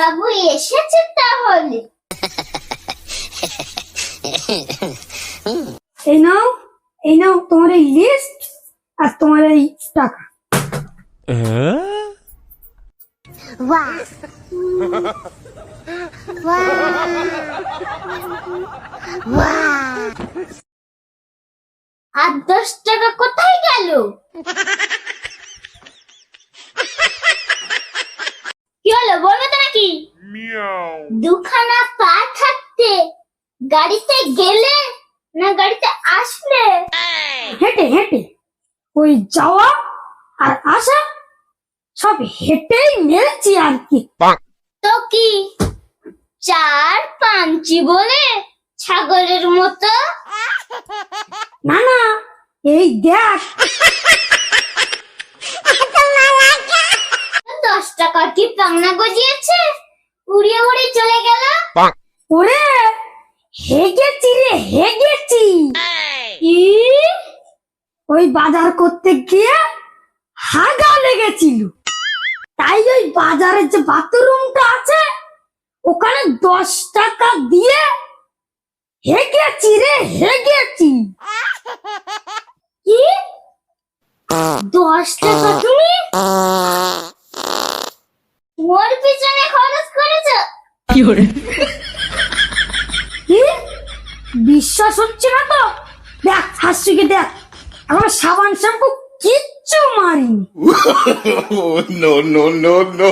বাবু এসেছে তাহলে। এই নাও তোমার এই লিস্ট আর তোমার এই টাকা। বাহ আর 10 টাকা কোথায় গেল? কি হলো বলবে তো নাকি? দুখানা পা থাকতে গাড়িতে গেলে না গাড়িতে আসলে? হেঁটে হেঁটে ওই যাওয়া আর আসা সব হেঁটেই মেরেছি আর কি। তো কি 4 পাঞ্চি বলে ছাগলের মতো? না না, এই দেখ 10 টাকা কি পাংনা গজিয়েছে, উড়িয়ে উড়ে চলে গেল। ওরে হেগেছি রে হেগেছি। কি? ওই বাজার করতে গিয়ে হাগা লেগেছিল, তাই ওই বাজারের যে বাথরুমটা আছে ওখানে 10 টাকা দিয়ে হেগেছি রে হেগেছি। কি 10 টাকা তুমি ওর পিছনে খরচ করেছো? কি বিশ্বাস হচ্ছে না তো? দেখ হাসিকে দেখ, আমার সাবান শ্যাম্পু কিচ্ছু মারিনি। No, no, no, no.